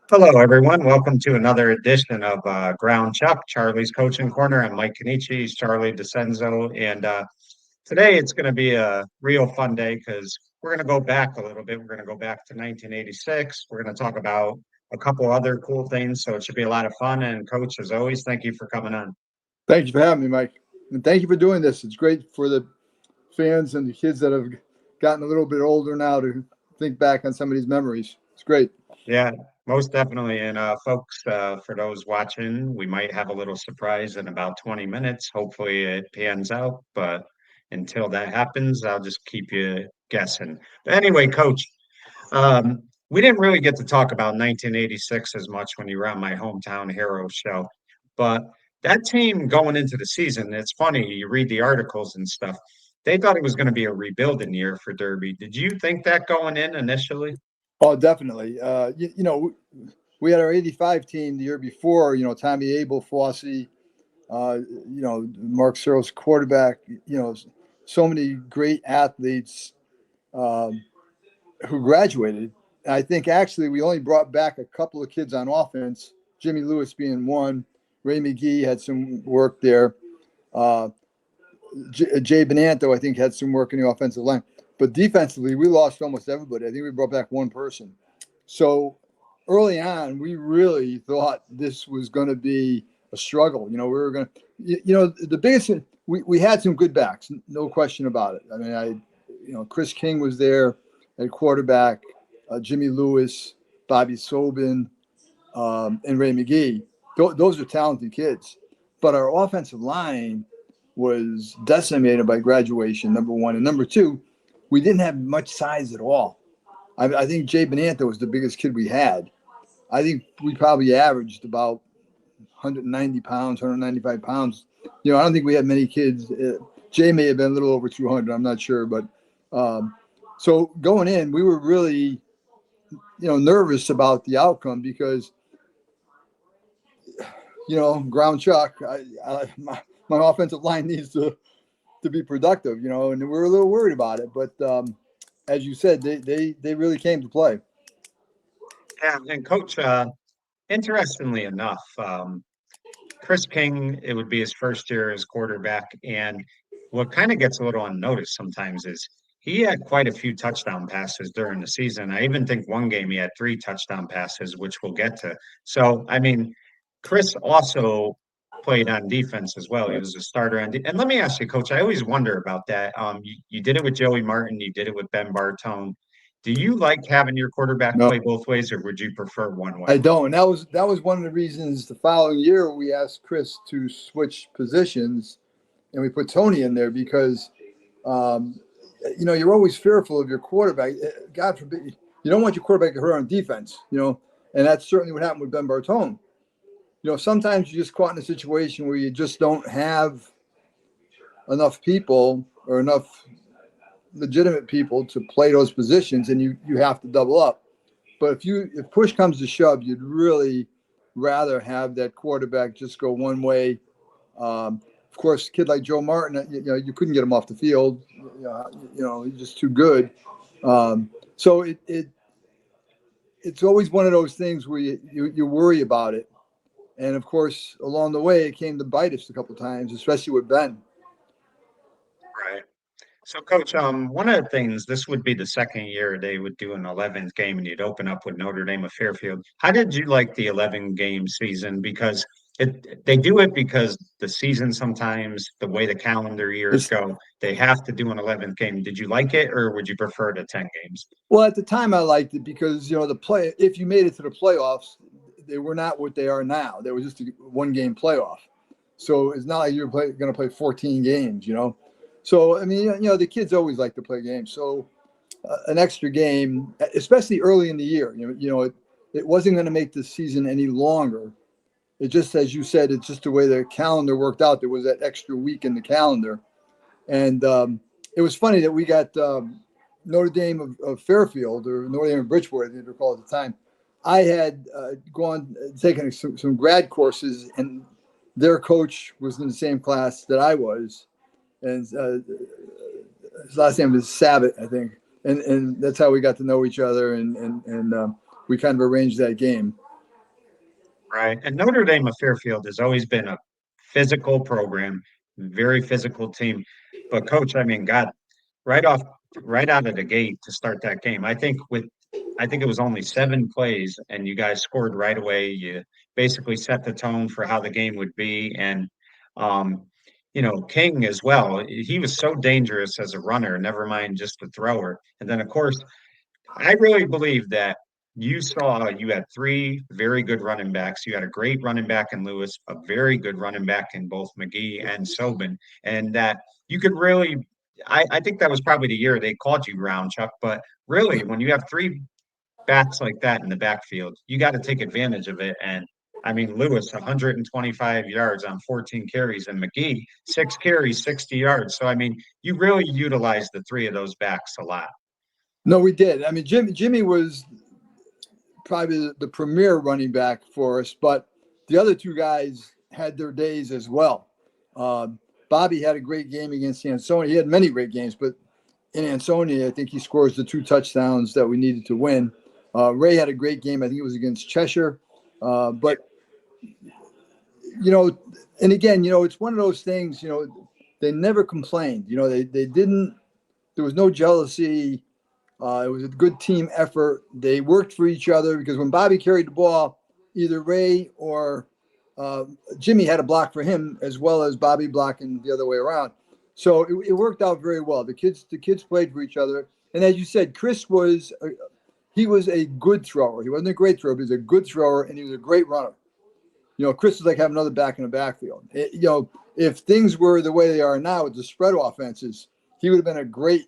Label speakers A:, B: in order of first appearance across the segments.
A: Hello, everyone. Welcome to another edition of Ground Chuck, Charlie's Coaching Corner. I'm Mike Kenichi, he's Charlie DeCenzo, and today it's going to be a real fun day because we're going to go back a little bit. We're going to go back to 1986. We're going to talk about a couple other cool things, so it should be a lot of fun. And Coach, as always, thank you for coming on.
B: Thank you for having me, Mike. And thank you for doing this. It's great for the fans and the kids that have gotten a little bit older now to think back on some of these memories. It's great.
A: Yeah, most definitely. And folks, for those watching, we might have a little surprise in about 20 minutes. Hopefully it pans out. But until that happens, I'll just keep you guessing. But anyway, Coach, we didn't really get to talk about 1986 as much when you were on my hometown hero show. But that team going into the season, it's funny, you read the articles and stuff. They thought it was going to be a rebuilding year for Derby. Did you think that going in initially?
B: Oh, definitely. We had our 85 team the year before, Tommy Abel, Fossey, Mark Searles, quarterback, so many great athletes who graduated. I think actually we only brought back a couple of kids on offense, Jimmy Lewis being one. Ray McGee had some work there. Jay Benanto, I think, had some work in the offensive line. But defensively, we lost almost everybody. I think we brought back one person. So early on, we really thought this was going to be a struggle. We were going to, the biggest thing, we had some good backs, no question about it. I mean, Chris King was there at quarterback, Jimmy Lewis, Bobby Sobin, and Ray McGee. Those are talented kids. But our offensive line was decimated by graduation, number one. And number two, we didn't have much size at all. I think Jay Benanto was the biggest kid we had. I think we probably averaged about 190 pounds, 195 pounds. I don't think we had many kids. Jay may have been a little over 200. I'm not sure. But so going in, we were really, nervous about the outcome because, ground chuck, my offensive line needs to be productive, and we were a little worried about it. But as you said, they really came to play.
A: Yeah, and Coach, interestingly enough, Chris King, it would be his first year as quarterback. And what kind of gets a little unnoticed sometimes is he had quite a few touchdown passes during the season. I even think one game he had 3 touchdown passes, which we'll get to. So, I mean, Chris also played on defense as well. He was a starter and let me ask you, Coach, I always wonder about that. You did it with Joey Martin, you did it with Ben Bartone. Do you like having your quarterback
B: No,
A: play both ways, or would you prefer one way?
B: I don't. And that was one of the reasons the following year we asked Chris to switch positions, and we put Tony in there because, you're always fearful of your quarterback. God forbid, you don't want your quarterback to hurt on defense, and that's certainly what happened with Ben Bartone. Sometimes you're just caught in a situation where you just don't have enough people or enough legitimate people to play those positions, and you have to double up. But if push comes to shove, you'd really rather have that quarterback just go one way. Of course, a kid like Joe Martin, you couldn't get him off the field. He's just too good. So it's always one of those things where you worry about it. And of course, along the way, it came to bite us a couple of times, especially with Ben.
A: Right. So, Coach, one of the things, this would be the second year they would do an 11th game and you'd open up with Notre Dame of Fairfield. How did you like the 11-game season? Because they do it because the season sometimes, the way the calendar years go, they have to do an 11th game. Did you like it, or would you prefer the 10 games?
B: Well, at the time, I liked it because, if you made it to the playoffs, they were not what they are now. They were just a one-game playoff. So it's not like you're going to play 14 games, So, I mean, the kids always like to play games. So an extra game, especially early in the year, it wasn't going to make the season any longer. It just, as you said, it's just the way the calendar worked out. There was that extra week in the calendar. And it was funny that we got Notre Dame of Fairfield, or Notre Dame of Bridgeport, I think they were called at the time. I had taken some grad courses, and their coach was in the same class that I was. and his last name is Sabat, I think, and that's how we got to know each other, and we kind of arranged that game.
A: Right. And Notre Dame of Fairfield has always been a physical program, very physical team. But coach, I mean, God, right off, right out of the gate to start that game, I think it was only 7 plays, and you guys scored right away. You basically set the tone for how the game would be, and um, King as well. He was so dangerous as a runner, never mind just a thrower. And then, of course, I really believe that you had 3 very good running backs. You had a great running back in Lewis, a very good running back in both McGee and Sobin, and that you could really. I think that was probably the year they called you Round Chuck, but really, when you have 3 backs like that in the backfield, you got to take advantage of it. And I mean, Lewis, 125 yards on 14 carries, and McGee, 6 carries, 60 yards. So I mean, you really utilized the 3 of those backs a lot.
B: No, we did. I mean, Jimmy was probably the premier running back for us, but the other 2 guys had their days as well. Bobby had a great game against Ansonia. He had many great games, but in Ansonia, I think he scores the 2 touchdowns that we needed to win. Ray had a great game. I think it was against Cheshire. But, and again, it's one of those things, they never complained. They didn't, there was no jealousy. It was a good team effort. They worked for each other because when Bobby carried the ball, either Ray or Jimmy had a block for him as well as Bobby blocking the other way around. So it worked out very well. The kids played for each other. And as you said, Chris he was a good thrower. He wasn't a great thrower, but he was a good thrower, and he was a great runner. Chris is like having another back in the backfield. If things were the way they are now with the spread offenses, he would have been a great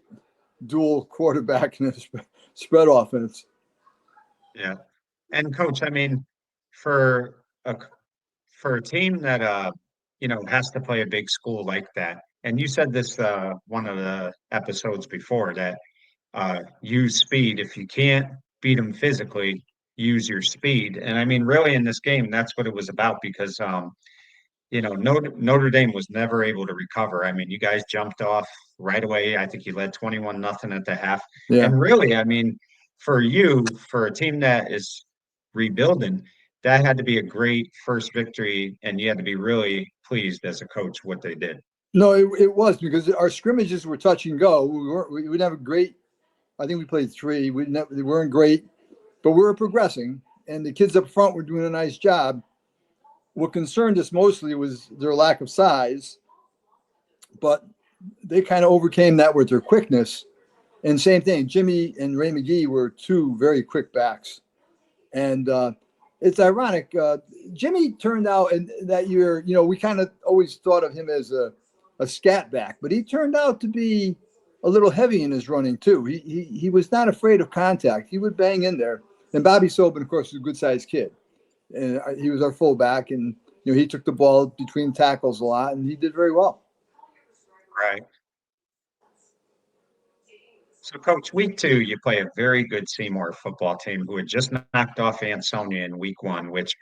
B: dual quarterback in a spread offense.
A: Yeah. And coach, I mean, for a for a team that has to play a big school like that, and you said this one of the episodes before that use speed. If you can't beat them physically, use your speed. And I mean, really, in this game, that's what it was about because Notre Dame was never able to recover. I mean, you guys jumped off right away. I think you led 21-0 at the half.
B: Yeah.
A: And really, I mean, for a team that is rebuilding, that had to be a great first victory, and you had to be really pleased as a coach what they did.
B: No, it was because our scrimmages were touch and go. We didn't have a great. I think we played 3. They weren't great, but we were progressing, and the kids up front were doing a nice job. What concerned us mostly was their lack of size, but they kind of overcame that with their quickness. And same thing, Jimmy and Ray McGee were 2 very quick backs. And it's ironic. Jimmy turned out in that year, we kind of always thought of him as a scat back, but he turned out to be a little heavy in his running too. He was not afraid of contact. He would bang in there. And Bobby Sobin, of course, was a good sized kid. And he was our fullback, and he took the ball between tackles a lot, and he did very well.
A: Right. So, Coach, week 2, you play a very good Seymour football team who had just knocked off Ansonia in week 1, which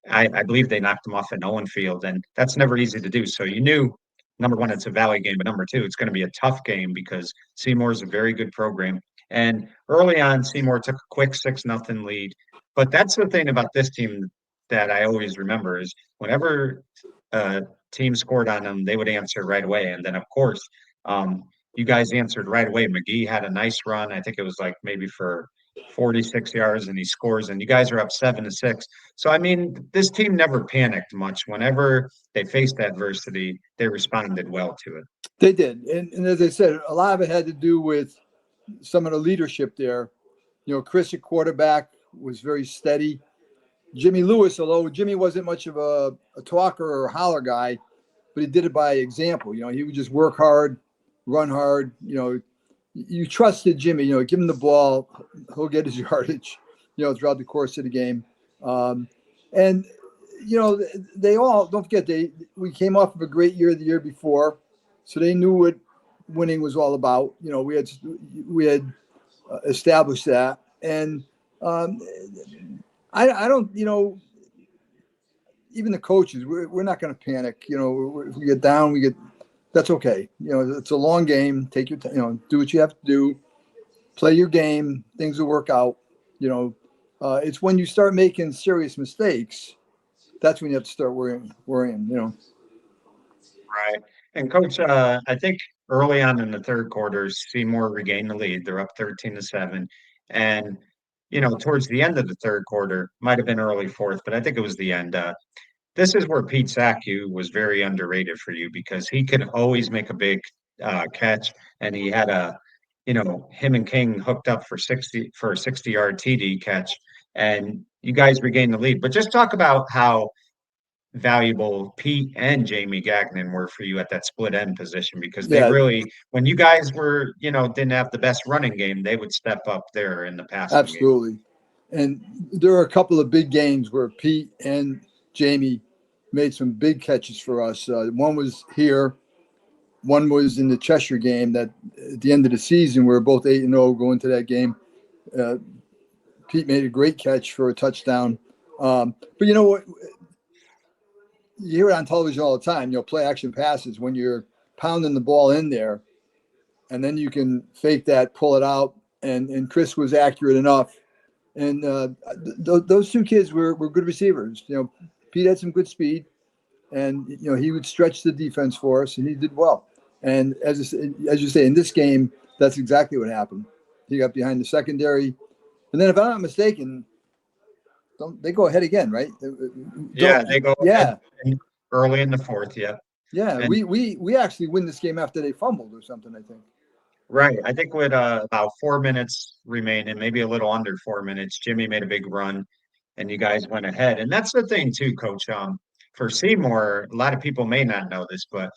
A: I believe they knocked them off at Owen Field, and that's never easy to do. So you knew, number one, it's a Valley game, but number 2, it's going to be a tough game because Seymour is a very good program. And early on, Seymour took a quick 6-0 lead. But that's the thing about this team that I always remember is whenever a team scored on them, they would answer right away. And then, of course, um, you guys answered right away. McGee had a nice run. I think it was like maybe for 46 yards, and he scores, and you guys are up 7-6. So, I mean, this team never panicked much. Whenever they faced adversity, they responded well to it.
B: They did. And as I said, a lot of it had to do with some of the leadership there. Chris at quarterback was very steady. Jimmy Lewis, although Jimmy wasn't much of a talker or a holler guy, but he did it by example. He would just work hard, run hard. You trusted Jimmy. Give him the ball, he'll get his yardage. Throughout the course of the game, and they all don't forget we came off of a great year the year before, so they knew what winning was all about. We had established that, and I don't, even the coaches, we're not going to panic. If we get down, we get That's okay. It's a long game. Take your time. Do what you have to do. Play your game. Things will work out. You know, it's when you start making serious mistakes that's when you have to start worrying.
A: Right. And coach, I think early on in the third quarter, Seymour regained the lead. They're up 13-7. And, towards the end of the third quarter, might have been early fourth, but I think it was the end. This is where Pete Saku was very underrated for you because he could always make a big catch, and he had him and King hooked up for a 60-yard TD catch, and you guys regained the lead. But just talk about how valuable Pete and Jamie Gagnon were for you at that split end position because they
B: Yeah,
A: really, when you guys were, didn't have the best running game, they would step up there in the passing game.
B: absolutely. And there are a couple of big games where Pete and Jamie made some big catches for us. One was here. One was in the Cheshire game that at the end of the season, we were both 8-0 going to that game. Uh, Pete made a great catch for a touchdown. But you know what? You hear it on television all the time, play action passes when you're pounding the ball in there and then you can fake that, pull it out. And Chris was accurate enough. And those two kids were good receivers. Pete had some good speed, and he would stretch the defense for us, and he did well. And as you say, in this game, that's exactly what happened. He got behind the secondary, and then if I'm not mistaken, don't they go ahead again, right?
A: Yeah, they go ahead
B: Yeah,
A: early in the fourth. Yeah.
B: yeah.
A: And
B: We actually win this game after they fumbled or something. I think.
A: right. I think with about 4 minutes remaining, maybe a little under 4 minutes, Jimmy made a big run and you guys went ahead. And that's the thing too, Coach. For Seymour, a lot of people may not know this, but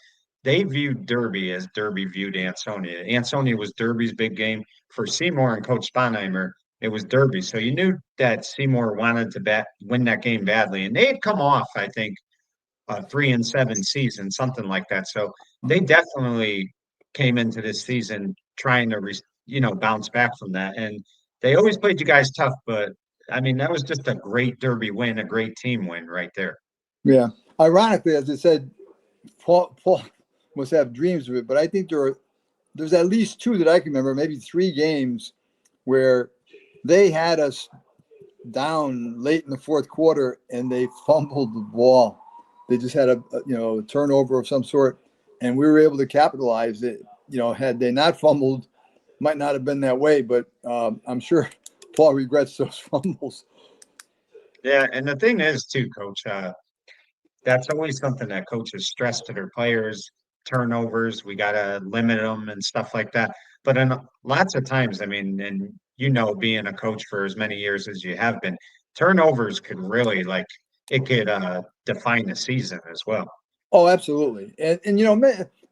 A: they viewed Derby as Derby viewed Ansonia. Ansonia was Derby's big game. For Seymour and Coach Sponheimer, it was Derby. So you knew that Seymour wanted to win that game badly. And they had come off, I think, a 3-7 season, something like that. So they definitely came into this season trying to, bounce back from that. And they always played you guys tough, but I mean, that was just a great Derby win, a great team win right there.
B: Yeah. Ironically, as I said, Paul must have dreams of it, but I think there's at least two that I can remember, maybe three games where they had us down late in the fourth quarter and they fumbled the ball. They just had a turnover of some sort, and we were able to capitalize it. Had they not fumbled, might not have been that way. But I'm sure Paul regrets those fumbles.
A: Yeah, and the thing is too, Coach, that's always something that coaches stress to their players, turnovers, we got to limit them and stuff like that. But in lots of times, I mean, and being a coach for as many years as you have been, turnovers could really it could define the season as well.
B: Oh, absolutely. And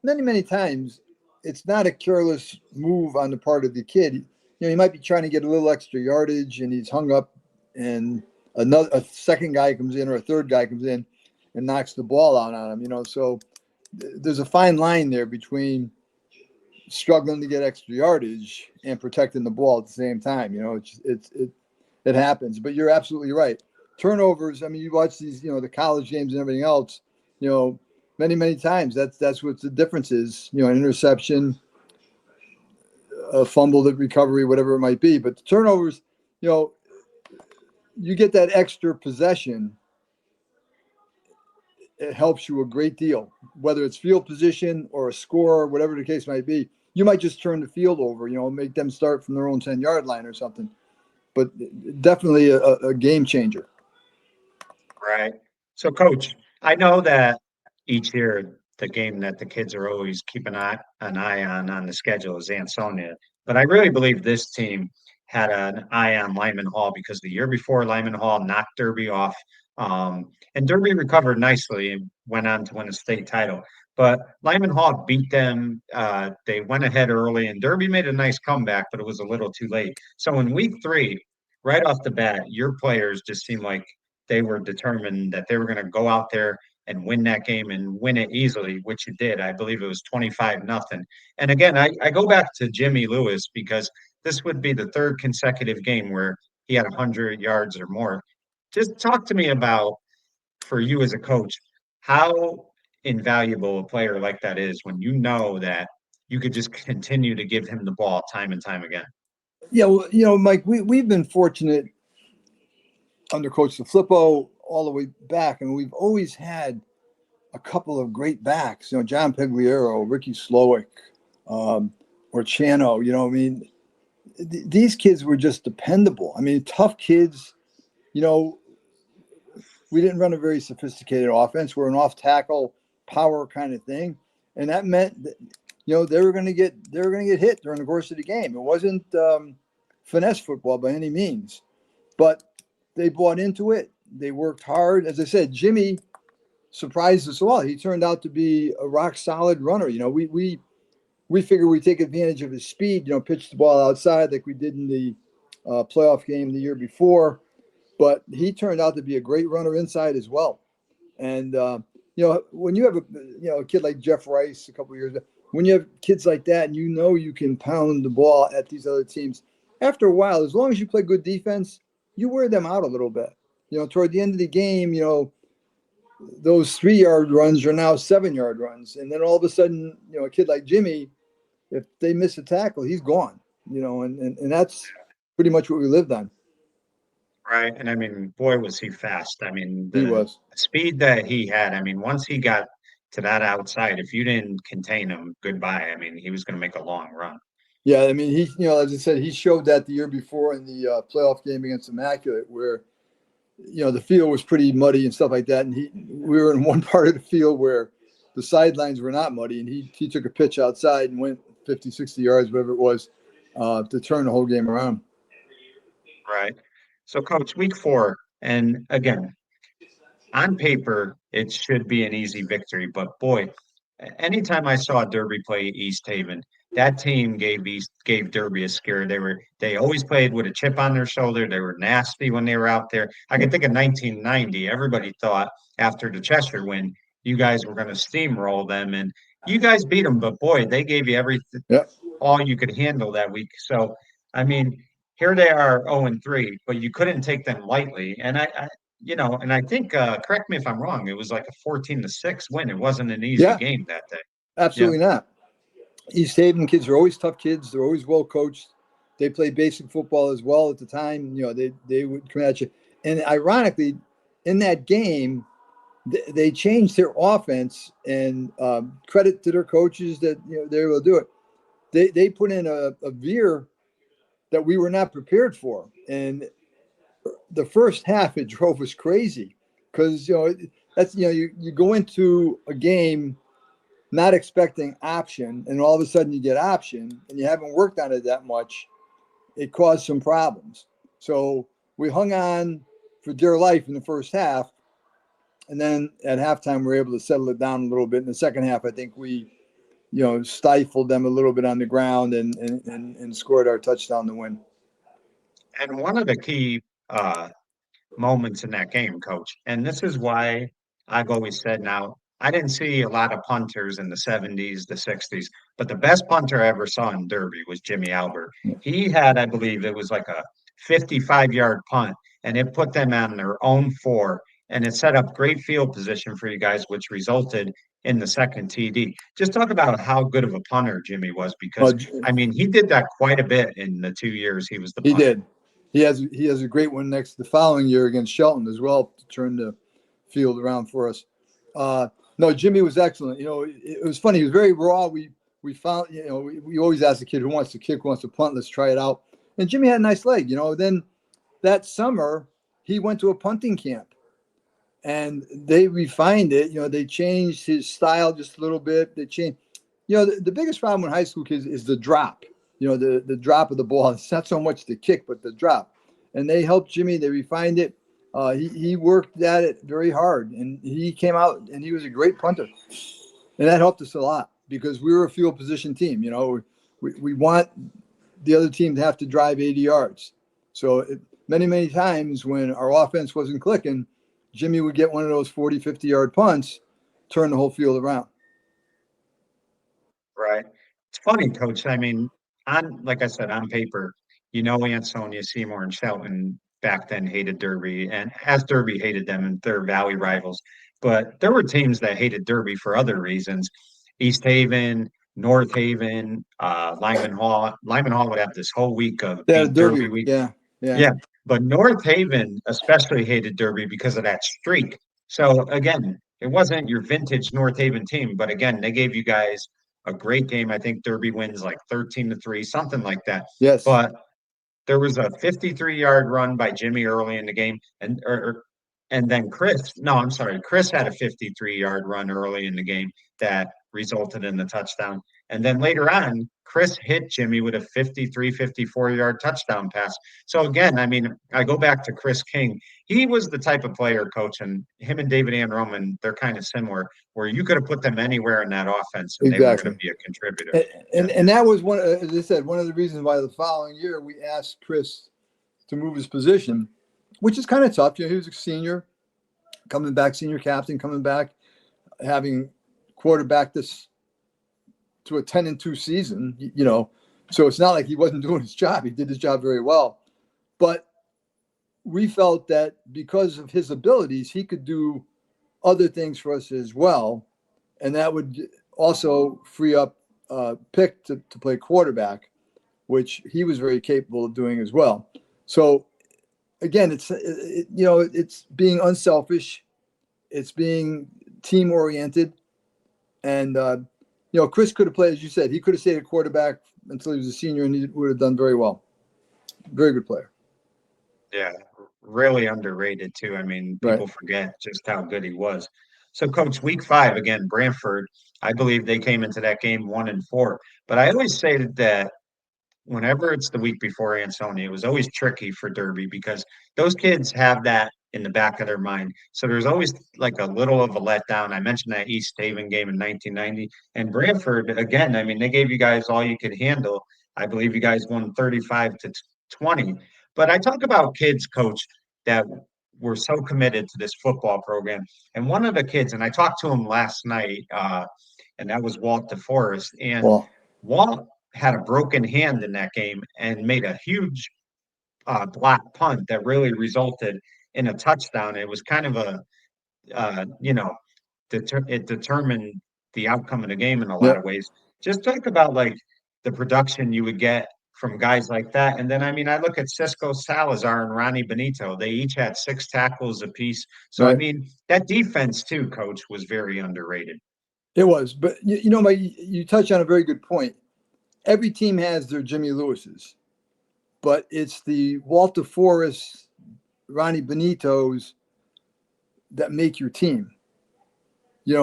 B: many times it's not a careless move on the part of the kid. He might be trying to get a little extra yardage and he's hung up and a second guy comes in or a third guy comes in and knocks the ball out on him. So there's a fine line there between struggling to get extra yardage and protecting the ball at the same time. It happens, but you're absolutely right. Turnovers. I mean, you watch these, the college games and everything else. Many times that's what the difference is. An interception, a fumble, recovery, whatever it might be. But the turnovers, you get that extra possession. It helps you a great deal, whether it's field position or a score, whatever the case might be. You might just turn the field over, make them start from their own 10-yard line or something. But definitely a game changer.
A: Right. So, Coach, I know that each year the game that the kids are always keep an eye on the schedule is Ansonia, but I really believe this team had an eye on Lyman Hall because the year before Lyman Hall knocked Derby off, and Derby recovered nicely and went on to win a state title. But Lyman Hall beat them. They went ahead early, and Derby made a nice comeback, but it was a little too late. So in week three, right off the bat, your players just seemed like they were determined that they were going to go out there and win that game and win it easily, which it did. I believe it was 25-0. And again, I go back to Jimmy Lewis because this would be the third consecutive game where he had 100 yards or more. Just talk to me about, for you as a coach, how invaluable a player like that is when you know that you could just continue to give him the ball time and time again.
B: Yeah, well, Mike, we've been fortunate under Coach DeFlippo all the way back, and we've always had a couple of great backs. John Pegliero, Ricky Slowick, or Chano. I mean, these kids were just dependable. I mean, tough kids. You know, we didn't run a very sophisticated offense. We're an off tackle power kind of thing, and that meant that they were going to get hit during the course of the game. It wasn't finesse football by any means, but they bought into it. They worked hard. As I said, Jimmy surprised us all. He turned out to be a rock solid runner. We figured we'd take advantage of his speed. Pitch the ball outside like we did in the playoff game the year before. But he turned out to be a great runner inside as well. And when you have a kid like Jeff Rice a couple of years ago, when you have kids like that, and you can pound the ball at these other teams, after a while, as long as you play good defense, you wear them out a little bit. Toward the end of the game, those 3-yard runs are now 7-yard runs, and then all of a sudden, a kid like Jimmy, if they miss a tackle, he's gone. And that's pretty much what we lived on.
A: Right. And I mean, boy, was he fast. I mean,
B: He
A: the
B: was.
A: speed that he had, I mean, once he got to that outside, if you didn't contain him, goodbye. I mean, he was going to make a long run.
B: Yeah, I mean, as I said, he showed that the year before in the playoff game against Immaculate, where the field was pretty muddy and stuff like that, and we were in one part of the field where the sidelines were not muddy, and he took a pitch outside and went 50, 60 yards, whatever it was, to turn the whole game around.
A: Right. So, Coach, week 4, and again, on paper, it should be an easy victory. But boy, anytime I saw Derby play East Haven, that team gave Derby a scare. They always played with a chip on their shoulder. They were nasty when they were out there. I can think of 1990. Everybody thought after the Cheshire win, you guys were going to steamroll them, and you guys beat them. But boy, they gave you everything,
B: Yep.
A: all you could handle that week. So, I mean, here they are 0-3, but you couldn't take them lightly. And and I think, correct me if I'm wrong, it was like a 14-6 win. It wasn't an easy
B: Yeah,
A: game that day. Yeah.
B: absolutely not. East Haven kids are always tough kids. They're always well coached. They played basic football as well at the time. They would come at you. And ironically, in that game, they changed their offense, and credit to their coaches that they were able to do it. They put in a veer that we were not prepared for, and the first half it drove us crazy because that's you go into a game not expecting option, and all of a sudden you get option, and you haven't worked on it that much. It caused some problems. So we hung on for dear life in the first half, and then at halftime we were able to settle it down a little bit. In the second half, I think we stifled them a little bit on the ground and scored our touchdown to win.
A: And one of the key moments in that game, Coach, and this is why I've always said now, I didn't see a lot of punters in the 70s, the 60s, but the best punter I ever saw in Derby was Jimmy Albert. He had, I believe, it was like a 55-yard punt, and it put them on their own 4, and it set up great field position for you guys, which resulted in the second TD. Just talk about how good of a punter Jimmy was, because,
B: Uh,
A: I mean, he did that quite a bit in the 2 years he was the
B: he
A: punter.
B: did. He has a great one next the following year against Shelton as well to turn the field around for us. No, Jimmy was excellent. It was funny. He was very raw. We found, we always ask the kid who wants to kick, who wants to punt. Let's try it out. And Jimmy had a nice leg. Then that summer he went to a punting camp, and they refined it. They changed his style just a little bit. They changed. The biggest problem with high school kids is the drop. The drop of the ball. It's not so much the kick, but the drop. And they helped Jimmy. They refined it. He worked at it very hard, and he came out and he was a great punter, and that helped us a lot because we were a field position team. We want the other team to have to drive 80 yards. So many times when our offense wasn't clicking, Jimmy would get one of those 40, 50-yard punts, turn the whole field around.
A: Right. It's funny, Coach. I mean, like I said, on paper, Ansonia, Seymour, and Shelton back then hated Derby, and as Derby hated them, and they're Valley rivals. but there were teams that hated Derby for other reasons. East Haven, North Haven, Lyman Hall. Lyman Hall would have this whole week of
B: They had a
A: beat Derby
B: derby.
A: week.
B: Yeah, yeah,
A: Yeah, but North Haven especially hated Derby because of that streak. So again, it wasn't your vintage North Haven team, but again, they gave you guys a great game. I think Derby wins like 13-3, something like that.
B: yes,
A: But there was a 53-yard run by Jimmy early in the game, and then I'm sorry, Chris had a 53-yard run early in the game that resulted in the touchdown. And then later on, Chris hit Jimmy with a 53, 54-yard touchdown pass. So again, I mean, I go back to Chris King. He was the type of player, coach, and him and David Ann Roman, they're kind of similar, where you could have put them anywhere in that offense and they were going to
B: exactly.
A: be a contributor.
B: And that was one, as I said, one of the reasons why the following year we asked Chris to move his position, which is kind of tough. He was a senior, coming back, senior captain, coming back, having quarterback this to a 10-2 season. So it's not like he wasn't doing his job. He did his job very well. But we felt that because of his abilities, he could do other things for us as well. And that would also free up Pick to play quarterback, which he was very capable of doing as well. So again, it's being unselfish, it's being team oriented, and Chris could have played, as you said, he could have stayed a quarterback until he was a senior, and he would have done very well. Very good player.
A: Yeah, really underrated too. I mean,
B: Right.
A: people forget just how good he was. So, coach, week 5 again, Brantford. I believe they came into that game 1-4. But I always say that whenever it's the week before Ansonia, it was always tricky for Derby because those kids have that in the back of their mind. So there's always like a little of a letdown. I mentioned that East Haven game in 1990 and Brantford again. I mean, they gave you guys all you could handle. I believe you guys won 35-20. But I talk about kids, coach, that were so committed to this football program. And one of the kids, and I talked to him last night, and that was Walt DeForest. And
B: Well,
A: Walt had a broken hand in that game and made a huge block punt that really resulted in a touchdown. It was kind of a, you know, it determined the outcome of the game in a lot
B: yep,
A: of ways. Just talk about like the production you would get from guys like that. And then, I mean, I look at Cisco Salazar and Ronnie Benito. They each had 6 tackles apiece. So, I
B: right.
A: mean, that defense too, coach, was very underrated.
B: It was, but Mike, you touched on a very good point. Every team has their Jimmy Lewis's, but it's the Walter Forrest, Ronnie Benitos that make your team. We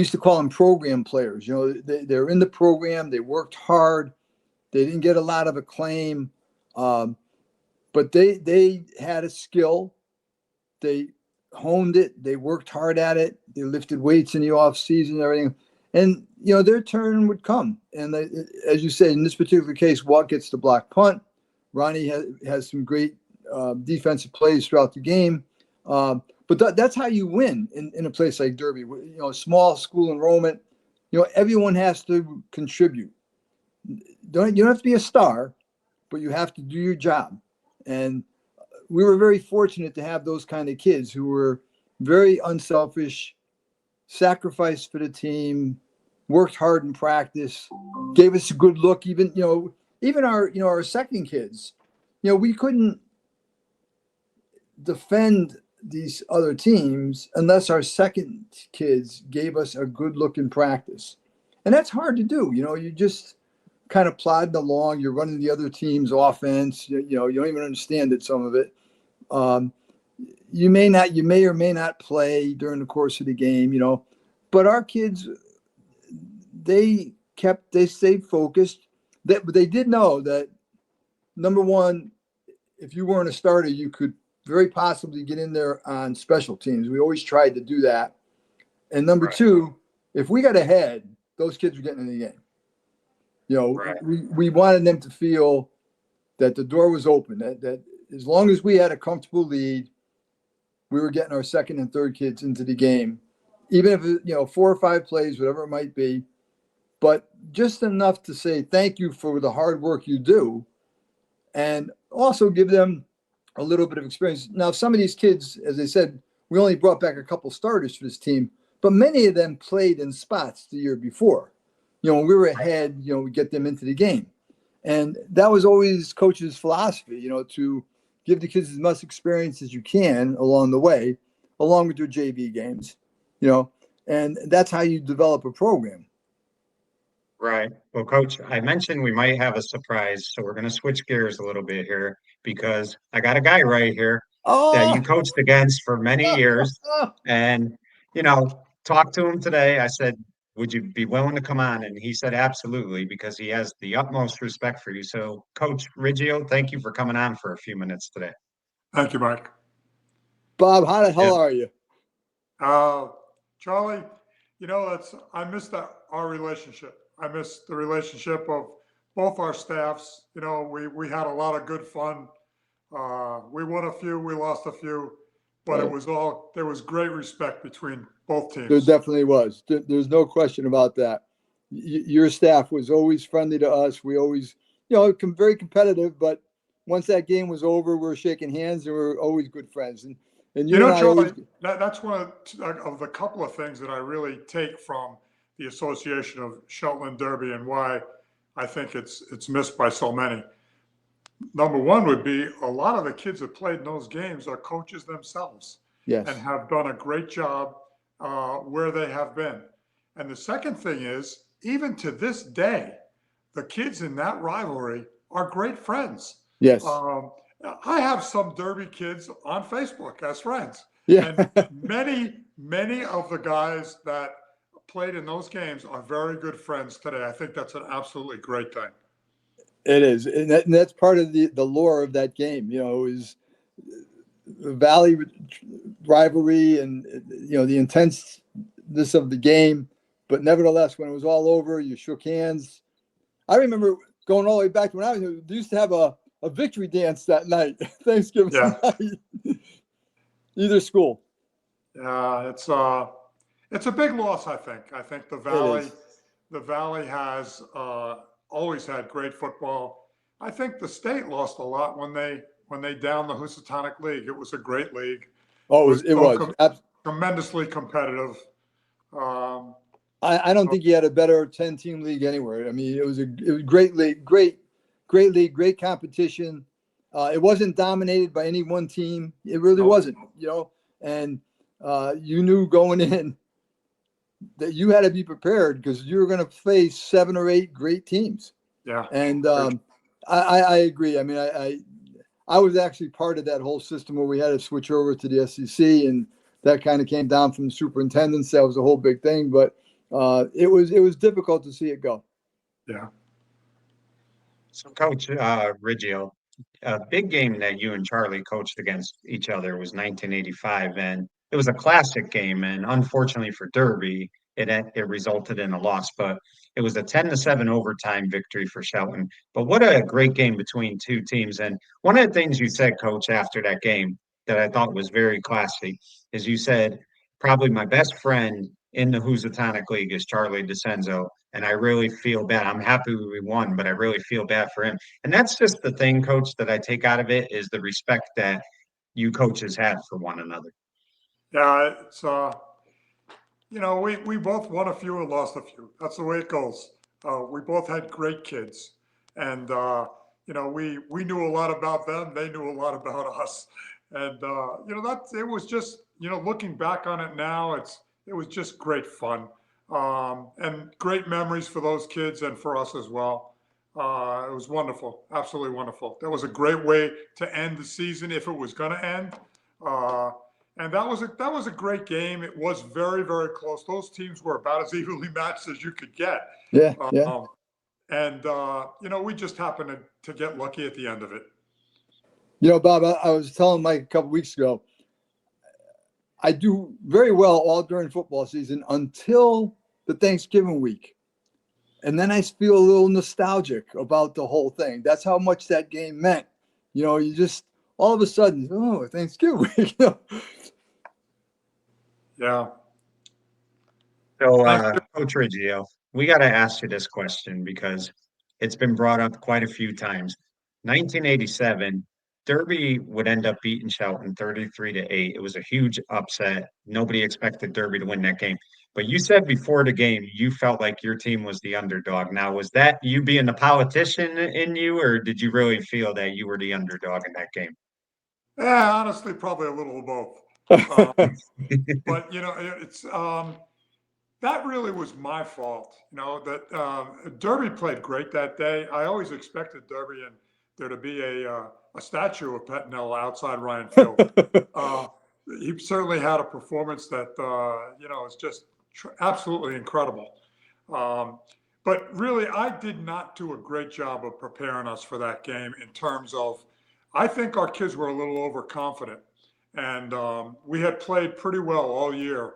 B: used to call them program players. They're in the program. They worked hard. They didn't get a lot of acclaim, but they had a skill. They honed it. They worked hard at it. They lifted weights in the off season and everything. And their turn would come. And as you said, in this particular case, Walt gets the block punt. Ronnie has some great defensive plays throughout the game. But that's how you win in a place like Derby. Small school enrollment. Everyone has to contribute. You don't have to be a star, but you have to do your job. And we were very fortunate to have those kind of kids who were very unselfish, sacrificed for the team, worked hard in practice, gave us a good look. Even our second kids, we couldn't defend these other teams unless our second kids gave us a good look in practice. And that's hard to do. You just kind of plodding along. You're running the other team's offense. You don't even understand it, some of it. You may or may not play during the course of the game, but our kids, they stayed focused. But they did know that, number one, if you weren't a starter, you could very possibly get in there on special teams. We always tried to do that. And number
A: Right.
B: two, if we got ahead, those kids were getting in the game.
A: Right.
B: We wanted them to feel that the door was open, that as long as we had a comfortable lead, we were getting our second and third kids into the game, even if 4 or 5 plays, whatever it might be, but just enough to say thank you for the hard work you do, and also give them a little bit of experience. Now, some of these kids, as I said, we only brought back a couple starters for this team, but many of them played in spots the year before. When we were ahead, we get them into the game. And that was always coach's philosophy, to give the kids as much experience as you can along the way, along with your JV games, and that's how you develop a program.
A: Right. Well, Coach, I mentioned we might have a surprise, so we're going to switch gears a little bit here because I got a guy right here that
B: Oh,
A: you coached against for many years, and talked to him today. I said, "Would you be willing to come on?" And he said, "Absolutely," because he has the utmost respect for you. So, Coach Riggio, thank you for coming on for a few minutes today.
C: Thank you, Mike.
B: Bob, how the
A: Yeah.
B: hell are you?
C: Uh, Charlie, I miss our relationship. I miss the relationship of both our staffs. We had a lot of good fun. We won a few, we lost a few, but there was great respect between both
B: There
C: teams.
B: definitely was. There's no question about that. Your staff was always friendly to us. We always, very competitive, but once that game was over, we were shaking hands and we were always good friends. And you and I always.
C: Charlie, that's one of the couple of things that I really take from the association of Shelton and Derby and why I think it's missed by so many. Number one would be a lot of the kids that played in those games are coaches themselves and
B: Yes.
C: have done a great job where they have been. And the second thing is, even to this day, the kids in that rivalry are great friends.
B: Yes.
C: I have some Derby kids on Facebook as friends.
B: Yeah.
C: And many of the guys that played in those games are very good friends today. I think that's an absolutely great thing.
B: It is, and that's part of the lore of that game. Is the Valley rivalry and the intenseness of the game. But nevertheless, when it was all over, you shook hands. I remember going all the way back to when I was. They used to have a victory dance that night, Thanksgiving night. Either school.
C: It's a big loss. I think. I think the Valley has always had great football. I think the state lost a lot when they downed the Housatonic League. It was a great league.
B: Oh, it was
C: tremendously competitive.
B: I don't think you had a better 10-team league anywhere. I mean, it was a great league, great league, great competition. It wasn't dominated by any one team. It really wasn't, and you knew going in that you had to be prepared because you were going to face 7 or 8 great teams.
C: Yeah.
B: And I agree. I mean, I was actually part of that whole system where we had to switch over to the SEC, and that kind of came down from the superintendents. That was a whole big thing, but it was difficult to see it go.
C: Yeah.
A: So, Coach Riggio, a big game that you and Charlie coached against each other was 1985, and it was a classic game. And unfortunately for Derby, it resulted in a loss, but it was a 10-7 overtime victory for Shelton. But what a great game between two teams! And one of the things you said, Coach, after that game that I thought was very classy is you said probably my best friend in the Housatonic League is Charlie DeCenzo, and I really feel bad. I'm happy we won, but I really feel bad for him. And that's just the thing, Coach, that I take out of it is the respect that you coaches had for one another.
C: Yeah. It's we both won a few and lost a few. That's the way it goes. We both had great kids, and we knew a lot about them. They knew a lot about us, and that it was just looking back on it now, it was just great fun, and great memories for those kids and for us as well. It was wonderful, absolutely wonderful. That was a great way to end the season if it was going to end. And that was a great game. It was very, very close. Those teams were about as evenly matched as you could get.
B: Yeah.
C: And we just happened to get lucky at the end of it.
B: Bob, I was telling Mike a couple weeks ago, I do very well all during football season until the Thanksgiving week. And then I feel a little nostalgic about the whole thing. That's how much that game meant. You just all of a sudden, Thanksgiving week.
C: Yeah.
A: So, Coach Riggio, we got to ask you this question because it's been brought up quite a few times. 1987, Derby would end up beating Shelton 33-8. It was a huge upset. Nobody expected Derby to win that game. But you said before the game you felt like your team was the underdog. Now, was that you being the politician in you, or did you really feel that you were the underdog in that game?
C: Yeah, honestly, probably a little of both. But it's that really was my fault. That Derby played great that day. I always expected Derby and there to be a statue of Pettinella outside Ryan Field. Uh, he certainly had a performance that is just absolutely incredible. Um, but really, I did not do a great job of preparing us for that game in terms of. I think our kids were a little overconfident, and we had played pretty well all year,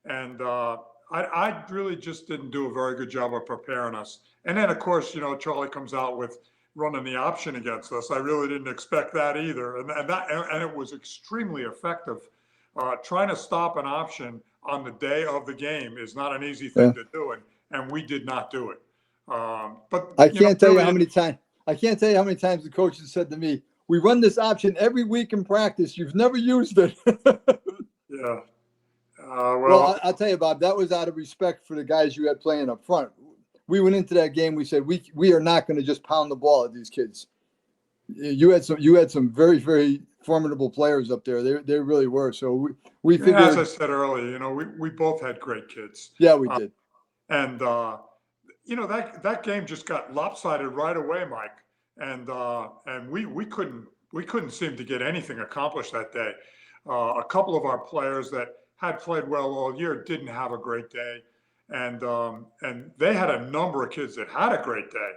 C: and I really just didn't do a very good job of preparing us. And then, of course, Charlie comes out with running the option against us. I really didn't expect that either, and it was extremely effective. Trying to stop an option on the day of the game is not an easy thing to do, and we did not do it. But
B: I can't tell you how many times. I can't tell you how many times the coach has said to me, "We run this option every week in practice. You've never used it."
C: Yeah.
B: Well, I'll tell you, Bob, that was out of respect for the guys you had playing up front. We went into that game. We said we are not going to just pound the ball at these kids. You had some very, very formidable players up there. They really were. So we figured.
C: As I said earlier, we both had great kids.
B: Yeah, we did.
C: And that game just got lopsided right away, Mike. And we couldn't seem to get anything accomplished that day. A couple of our players that had played well all year didn't have a great day, and they had a number of kids that had a great day,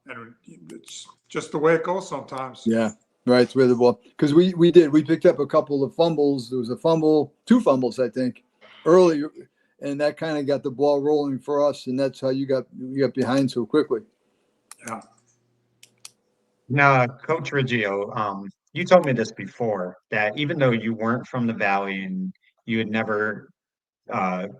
C: and it's just the way it goes sometimes.
B: Yeah, right. It's where the ball, because we picked up a couple of fumbles. There was a fumble, 2 fumbles, I think, early, and that kind of got the ball rolling for us, and that's how you got behind so quickly.
C: Yeah.
A: Now, Coach Riggio, you told me this before, that even though you weren't from the Valley and you had never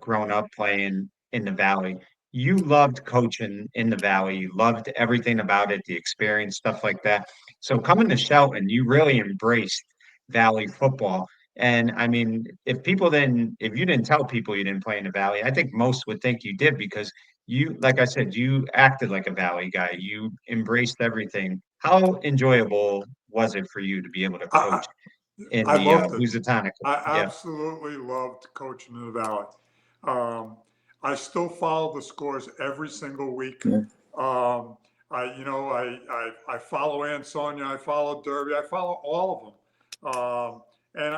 A: grown up playing in the Valley, you loved coaching in the Valley. You loved everything about it, the experience, stuff like that. So coming to Shelton, you really embraced Valley football. And I mean, if you didn't tell people you didn't play in the Valley, I think most would think you did because you, like I said, you acted like a Valley guy. You embraced everything. How enjoyable was it for you to be able to
C: I,
A: coach in
C: I
A: the
C: loved it.
A: Lusitania?
C: I
A: Yeah.
C: absolutely loved coaching in the Valley. Um, I still follow the scores every single week.
B: Yeah.
C: I follow Aunt Sonia. I follow Derby. I follow all of them. And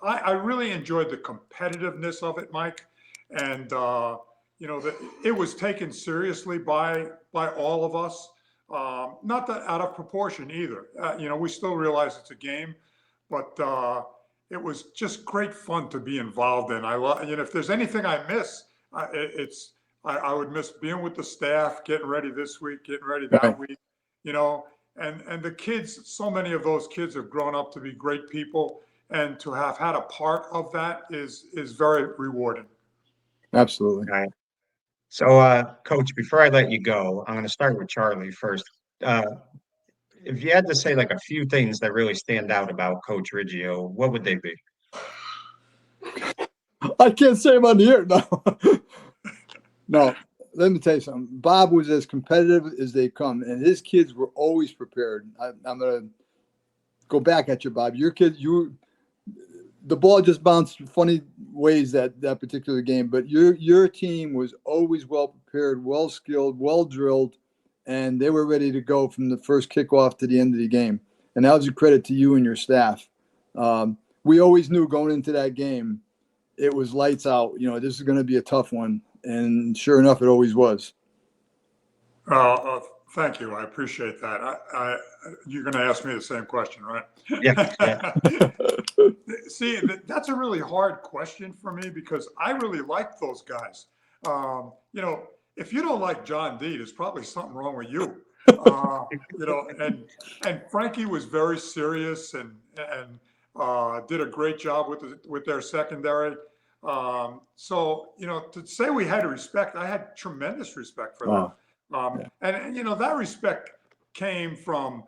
C: I really enjoyed the competitiveness of it, Mike. And that it was taken seriously by all of us. Not that out of proportion either. We still realize it's a game, but it was just great fun to be involved in. I love, if there's anything I miss, I would miss being with the staff, getting ready this week, getting ready that week, and the kids, so many of those kids have grown up to be great people, and to have had a part of that is very rewarding.
B: Absolutely.
A: All right. So, Coach, before I let you go, I'm going to start with Charlie first. If you had to say like a few things that really stand out about Coach Riggio, what would they be?
B: I can't say them on the air. No. No. Let me tell you something. Bob was as competitive as they come, and his kids were always prepared. I'm going to go back at you, Bob. Your kids, the ball just bounced funny ways that particular game, but your team was always well prepared, well skilled, well drilled, and they were ready to go from the first kickoff to the end of the game. And that was a credit to you and your staff. We always knew going into that game, it was lights out. This is going to be a tough one, and sure enough, it always was.
C: Thank you. I appreciate that. You're going to ask me the same question, right?
A: Yeah.
C: See, that's a really hard question for me because I really like those guys. If you don't like John D, there's probably something wrong with you. And Frankie was very serious and did a great job with their secondary. So to say we had respect, I had tremendous respect for them.
B: Wow.
C: And that respect came from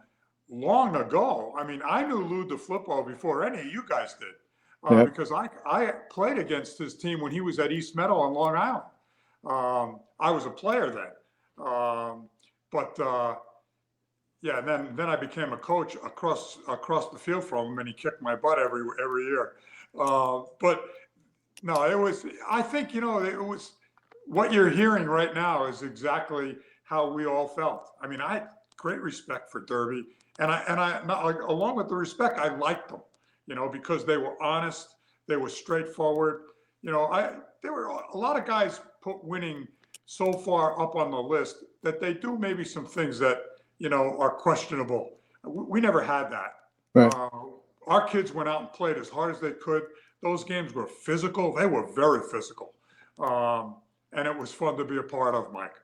C: long ago. I mean, I knew Lou DeFlippo before any of you guys did,
B: Yep.
C: because I played against his team when he was at East Meadow on Long Island. I was a player then, but yeah, and then I became a coach across the field from him, and he kicked my butt every year. But no, it was. I think it was what you're hearing right now is exactly how we all felt. I mean, I had great respect for Derby, and I not, like, along with the respect, I liked them. Because they were honest, they were straightforward. There were a lot of guys put winning so far up on the list that they do maybe some things that are questionable. We never had that.
B: Right.
C: Our kids went out and played as hard as they could. Those games were physical. They were very physical. And it was fun to be a part of, Mike.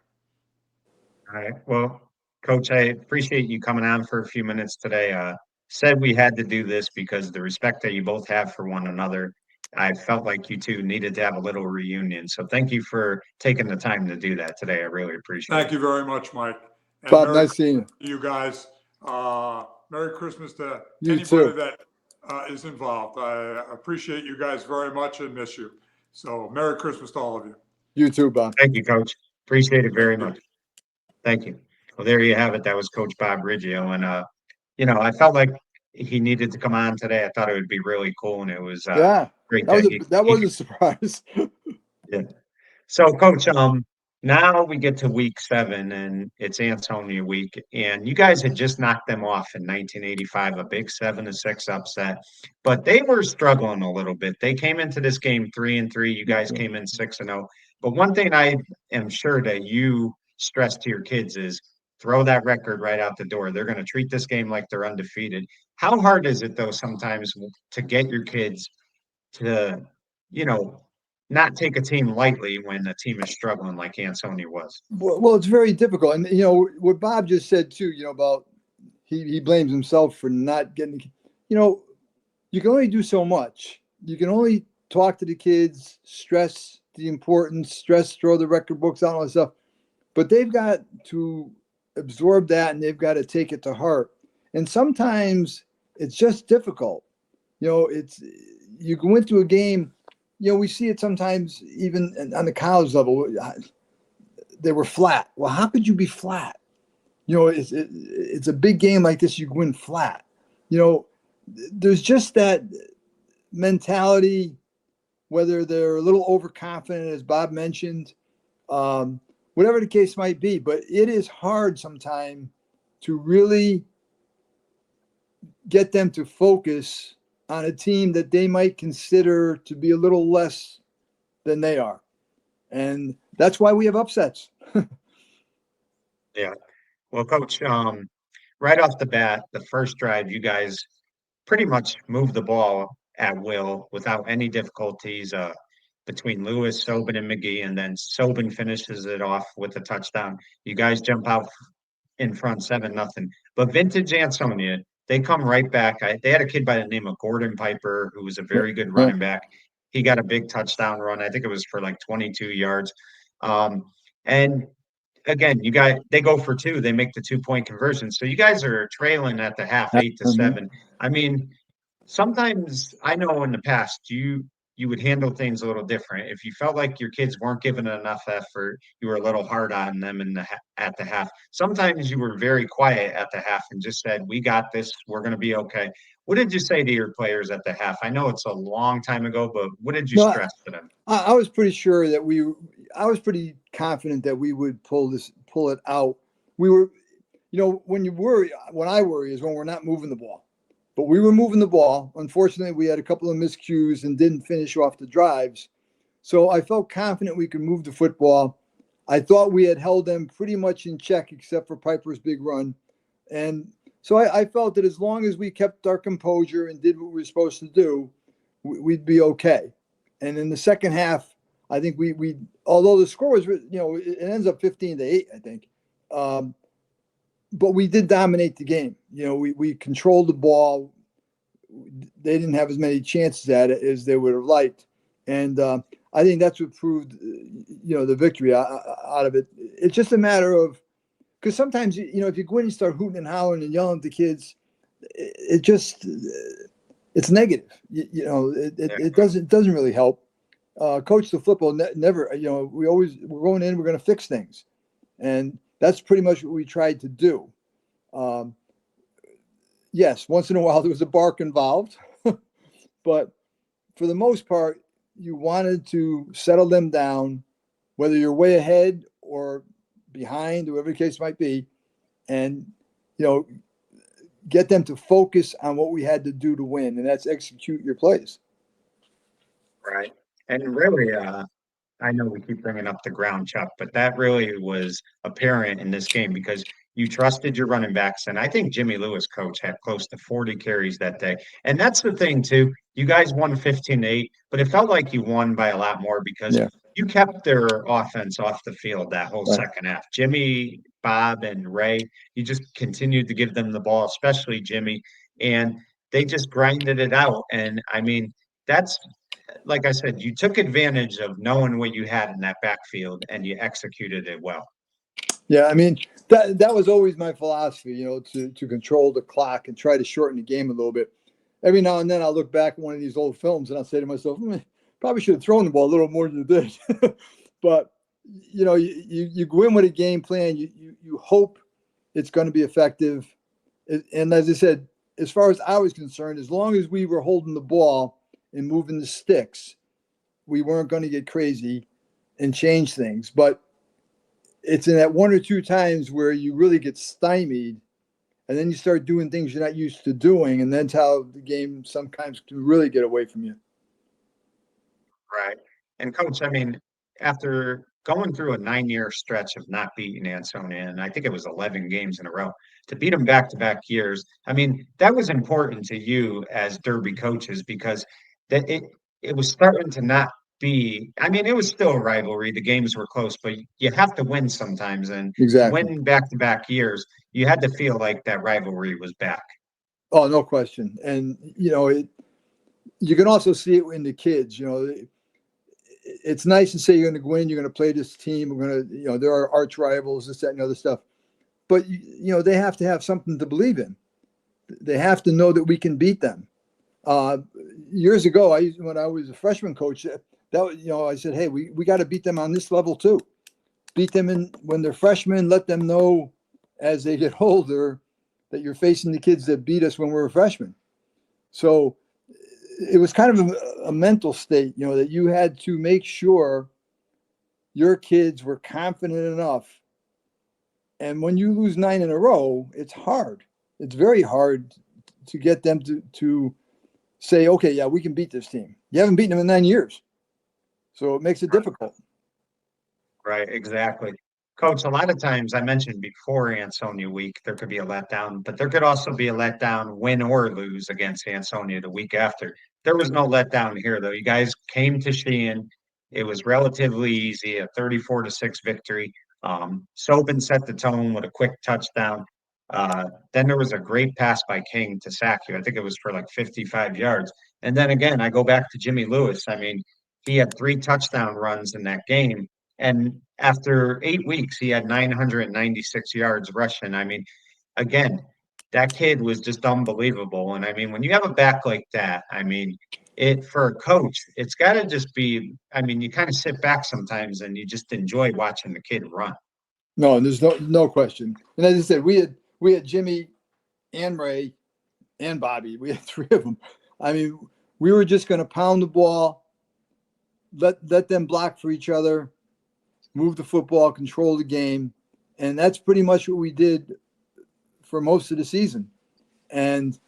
A: All right. Well, Coach, I appreciate you coming on for a few minutes today. Said we had to do this because the respect that you both have for one another. I felt like you two needed to have a little reunion. So thank you for taking the time to do that today. I really appreciate
C: Thank
A: it.
C: you very much, Mike. And
B: Bob,
C: Merry
B: nice seeing you.
C: Christmas to you guys. Merry Christmas to
B: You
C: anybody
B: too.
C: that is involved. I appreciate you guys very much and miss you. So Merry Christmas to all of you.
B: You too, Bob.
A: Thank you, Coach. Appreciate it very
C: Thank you.
A: much. Thank you. Well, there you have it. That was Coach Bob Riggio. And, I felt like he needed to come on today. I thought it would be really cool. And it was
B: Yeah,
A: great
B: that was
A: that
B: that
A: he
B: was a surprise.
A: yeah. So, Coach, now we get to week 7, and it's Ansonia week, and you guys had just knocked them off in 1985, a big 7-6 upset, but they were struggling a little bit. They came into this game 3-3. You guys came in 6-0. But one thing I am sure that you stress to your kids is throw that record right out the door. They're going to treat this game like they're undefeated. How hard is it though sometimes to get your kids to, you know, not take a team lightly when the team is struggling like Ansonia was?
B: Well, it's very difficult, and what Bob just said too. About he blames himself for not getting. You can only do so much. You can only talk to the kids, stress the importance, throw the record books out, all that stuff. But they've got to absorb that, and they've got to take it to heart. And sometimes it's just difficult. It's you go into a game. We see it sometimes even on the college level. They were flat. Well, how could you be flat? It's a big game like this. You win flat. There's just that mentality, whether they're a little overconfident, as Bob mentioned, whatever the case might be. But it is hard sometimes to really get them to focus on a team that they might consider to be a little less than they are. And that's why we have upsets.
A: Yeah. Well, Coach, right off the bat, the first drive, you guys pretty much moved the ball at will without any difficulties between Lewis, Sobin, and McGee, and then Sobin finishes it off with a touchdown. You guys jump out in front 7-0. But Vintage Ansonia, they come right back. They had a kid by the name of Gordon Piper who was a very good running back. He got a big touchdown run. I think it was for like 22 yards. And again, they go for 2. They make the 2-point conversion. So you guys are trailing at the half 8-7. I mean, sometimes I know in the past you would handle things a little different. If you felt like your kids weren't giving enough effort, you were a little hard on them at the half. Sometimes you were very quiet at the half and just said, "We got this. We're going to be okay." What did you say to your players at the half? I know it's a long time ago, but what did you
B: No,
A: stress to them?
B: I was pretty sure that I was pretty confident that we would pull it out. We were, when I worry is when we're not moving the ball. But we were moving the ball. Unfortunately, we had a couple of miscues and didn't finish off the drives. So I felt confident we could move the football. I thought we had held them pretty much in check, except for Piper's big run. And so I felt that as long as we kept our composure and did what we were supposed to do, we'd be okay. And in the second half, I think we although the score was, it ends up 15-8, I think. But we did dominate the game. We controlled the ball. They didn't have as many chances at it as they would have liked. And I think that's what proved, the victory out of it. It's just a matter of because sometimes, if you go in and start hooting and hollering and yelling at the kids, it just, it's negative.
A: Yeah.
B: It doesn't really help. Coach the football never, we're going in, we're going to fix things. And that's pretty much what we tried to do. Yes, once in a while there was a bark involved, but for the most part, you wanted to settle them down, whether you're way ahead or behind, or whatever the case might be, and get them to focus on what we had to do to win, and that's execute your plays.
A: Right. And really, I know we keep bringing up the ground, Chuck, but that really was apparent in this game because you trusted your running backs. And I think Jimmy Lewis, coach, had close to 40 carries that day. And that's the thing, too. You guys won 15-8, but it felt like you won by a lot more because
B: Yeah,
A: you kept their offense off the field that whole
B: right.
A: second half. Jimmy, Bob, and Ray, you just continued to give them the ball, especially Jimmy. And they just grinded it out. And I mean, that's like I said, you took advantage of knowing what you had in that backfield and you executed it well.
B: Yeah, I mean that was always my philosophy, to control the clock and try to shorten the game a little bit. Every now and then I'll look back at one of these old films and I'll say to myself, probably should have thrown the ball a little more than you did. But you go in with a game plan, you hope it's going to be effective. And as I said, as far as I was concerned, as long as we were holding the ball and moving the sticks, we weren't going to get crazy and change things. But it's in that one or two times where you really get stymied, and then you start doing things you're not used to doing, and that's how the game sometimes can really get away from you.
A: Right. And coach, I mean, after going through a 9-year stretch of not beating Ansonia, and I think it was 11 games in a row, to beat them back-to-back years, I mean, that was important to you as Derby coaches because that it was starting to not be, I mean, it was still a rivalry. The games were close, but you have to win sometimes. And to
B: Exactly.
A: win back-to-back years, you had to feel like that rivalry was back.
B: Oh, no question. And you can also see it in the kids. It's nice to say you're going to win. You're going to play this team. We're going to, there are arch rivals, this, that, and other stuff. But they have to have something to believe in. They have to know that we can beat them. Years ago, when I was a freshman coach, I said, hey, we got to beat them on this level too. Beat them when they're freshmen. Let them know as they get older that you're facing the kids that beat us when we were freshmen. So it was kind of a mental state, that you had to make sure your kids were confident enough. And when you lose 9 in a row, it's hard. It's very hard to get them to say, okay, yeah, we can beat this team. You haven't beaten them in 9 years. So it makes it difficult.
A: Right, exactly. Coach, a lot of times I mentioned before Ansonia week, there could be a letdown, but there could also be a letdown, win or lose against Ansonia the week after. There was no letdown here, though. You guys came to Sheehan. It was relatively easy, a 34-6 victory. Sobin set the tone with a quick touchdown. Then there was a great pass by King to sack you. I think it was for like 55 yards. And then again, I go back to Jimmy Lewis. I mean, he had 3 touchdown runs in that game. And after 8 weeks, he had 996 yards rushing. I mean, again, that kid was just unbelievable. And I mean, when you have a back like that, I mean, it for a coach, it's got to just be. I mean, you kind of sit back sometimes and you just enjoy watching the kid run.
B: No, there's no question. And as I said, we had Jimmy and Ray and Bobby. We had 3 of them. I mean, we were just going to pound the ball, let them block for each other, move the football, control the game. And that's pretty much what we did for most of the season. And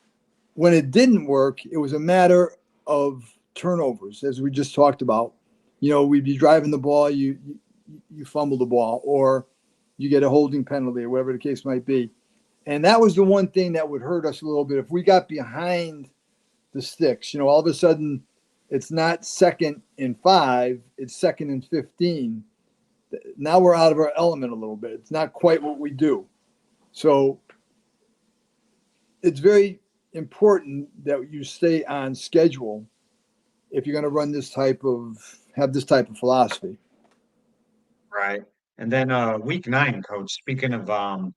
B: when it didn't work, it was a matter of turnovers, as we just talked about. We'd be driving the ball, you fumble the ball, or you get a holding penalty, or whatever the case might be. And that was the one thing that would hurt us a little bit. If we got behind the sticks, all of a sudden it's not 2nd and 5, it's 2nd and 15. Now we're out of our element a little bit. It's not quite what we do. So it's very important that you stay on schedule if you're going to have this type of philosophy.
A: Right. And then week 9, coach, speaking of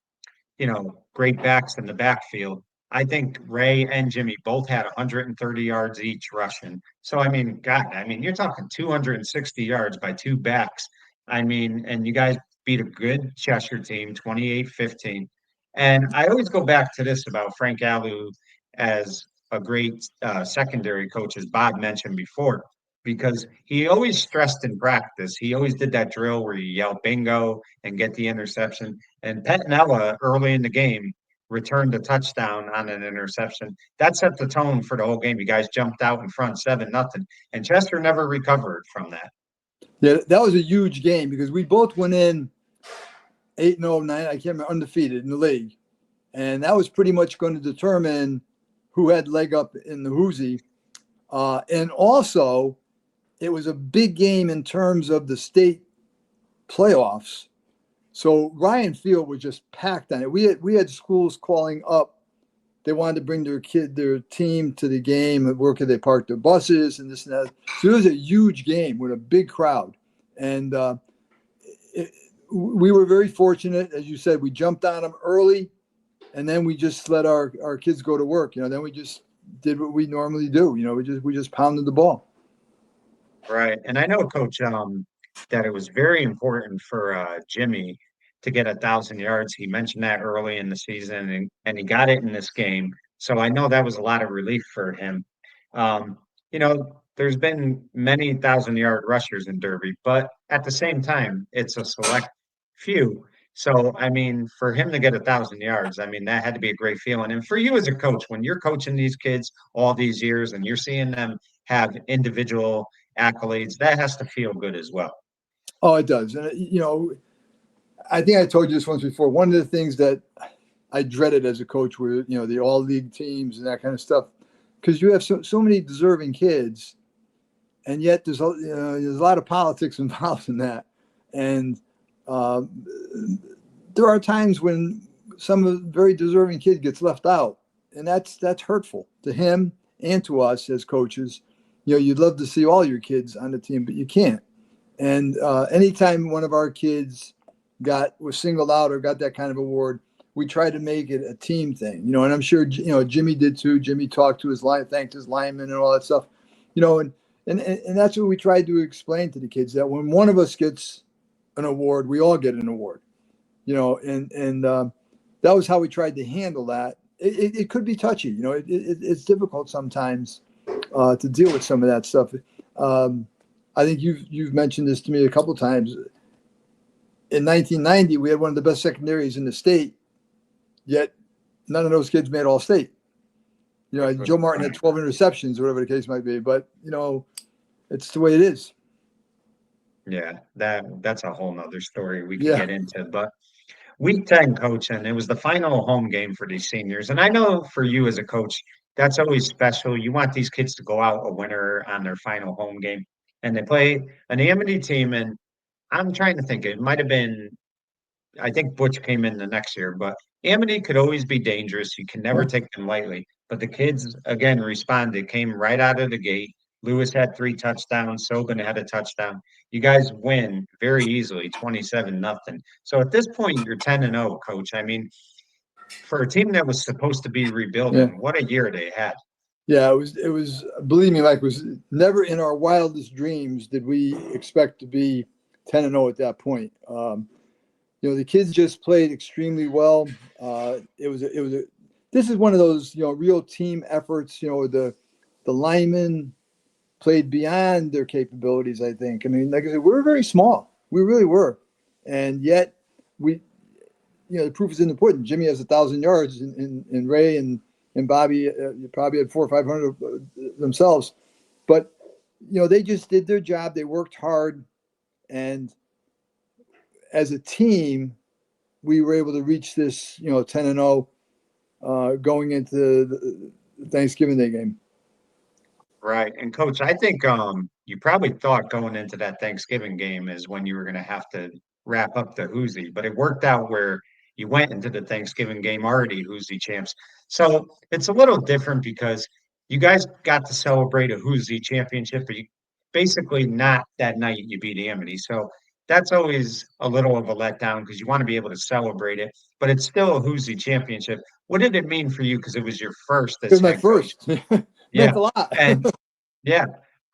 A: great backs in the backfield. I think Ray and Jimmy both had 130 yards each rushing. So, I mean, God, I mean, you're talking 260 yards by two backs. I mean, and you guys beat a good Cheshire team, 28-15. And I always go back to this about Frank Alou as a great secondary coach, as Bob mentioned before, because he always stressed in practice. He always did that drill where you yell bingo and get the interception. And Pettinella early in the game returned a touchdown on an interception. That set the tone for the whole game. You guys jumped out in front 7-0, and Chester never recovered from that.
B: Yeah, that was a huge game because we both went in 8-0, 9. I can't remember, undefeated in the league, and that was pretty much going to determine who had leg up in the Whoozy. And also, it was a big game in terms of the state playoffs. So Ryan Field was just packed on it. We had schools calling up. They wanted to bring their team to the game. Where could they park their buses and this and that? So it was a huge game with a big crowd. And we were very fortunate. As you said, we jumped on them early, and then we just let our kids go to work. Then we just did what we normally do. We just pounded the ball.
A: Right. And I know, Coach, that it was very important for Jimmy to get 1,000 yards. He mentioned that early in the season, and he got it in this game. So I know that was a lot of relief for him. There's been many 1,000-yard rushers in Derby, but at the same time, it's a select few. So, I mean, for him to get 1,000 yards, I mean, that had to be a great feeling. And for you as a coach, when you're coaching these kids all these years and you're seeing them have individual accolades, that has to feel good as well.
B: Oh, it does. And, I think I told you this once before. One of the things that I dreaded as a coach were, the all league teams and that kind of stuff, because you have so many deserving kids, and yet there's a lot of politics involved in that. And there are times when some very deserving kid gets left out, and that's hurtful to him and to us as coaches. You'd love to see all your kids on the team, but you can't. And anytime one of our kids was singled out or got that kind of award, we try to make it a team thing, and I'm sure, Jimmy did too. Jimmy talked to thanked his linemen and all that stuff, and that's what we tried to explain to the kids, that when one of us gets an award, we all get an award, and that was how we tried to handle that. It could be touchy, it's difficult sometimes to deal with some of that stuff. I think you've mentioned this to me a couple of times. In 1990, we had one of the best secondaries in the state, yet none of those kids made All-State. Joe Martin had 12 interceptions, or whatever the case might be. But it's the way it is.
A: Yeah, that's a whole nother story we can get into. But week 10, coach, and it was the final home game for these seniors. And I know for you as a coach, that's always special. You want these kids to go out a winner on their final home game. And they play an Amity team, and I'm trying to think. It might have been, I think Butch came in the next year, but Amity could always be dangerous. You can never take them lightly. But the kids, again, responded, came right out of the gate. Lewis had 3 touchdowns. Sobin had a touchdown. You guys win very easily, 27-0. So at this point, you're 10-0, coach. I mean, for a team that was supposed to be rebuilding, what a year they had.
B: Yeah, it was, believe me, Mike, was never in our wildest dreams did we expect to be 10-0 at that point. The kids just played extremely well. This is one of those, real team efforts. The linemen played beyond their capabilities, I think. I mean, like I said, we were very small. We really were. And yet the proof is in the pudding. Jimmy has 1,000 yards, and Ray and Bobby probably had 400 or 500 themselves. But, they just did their job. They worked hard. And as a team, we were able to reach this, 10-0 going into the Thanksgiving Day game.
A: Right. And coach, I think you probably thought going into that Thanksgiving game is when you were going to have to wrap up the Whoozy, but it worked out where you went into the Thanksgiving game already Whoozy champs. So it's a little different because you guys got to celebrate a Whoozy championship, but you basically not that night you beat Amity. So that's always a little of a letdown because you want to be able to celebrate it, but it's still a Whoosy championship. What did it mean for you? Because it was your first
B: It
A: as
B: was my
A: head coach.
B: first.
A: Yeah.
B: Meant a lot.
A: And yeah,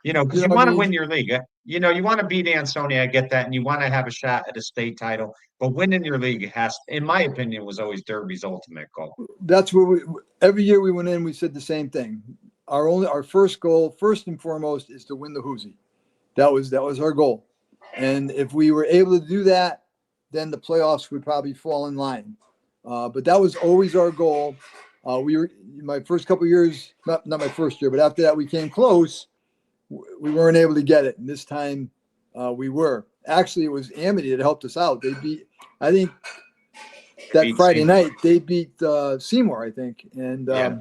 B: You
A: because
B: know,
A: you
B: I
A: want to
B: mean,
A: win your league. You want to beat Ansonia, I get that, and you want to have a shot at a state title. But winning your league has, in my opinion, was always Derby's ultimate goal.
B: that's where every year we went in, we said the same thing. Our first goal, first and foremost, is to win the Whoosy. That was our goal. And if we were able to do that, then the playoffs would probably fall in line. But that was always our goal. We were my first couple of years, not my first year, but after that we came close. We weren't able to get it, and this time we were. Actually, it was Amity that helped us out. They beat, I think,
A: They
B: that
A: beat
B: Friday
A: Seymour.
B: night they beat Seymour, I think, and
A: Yeah,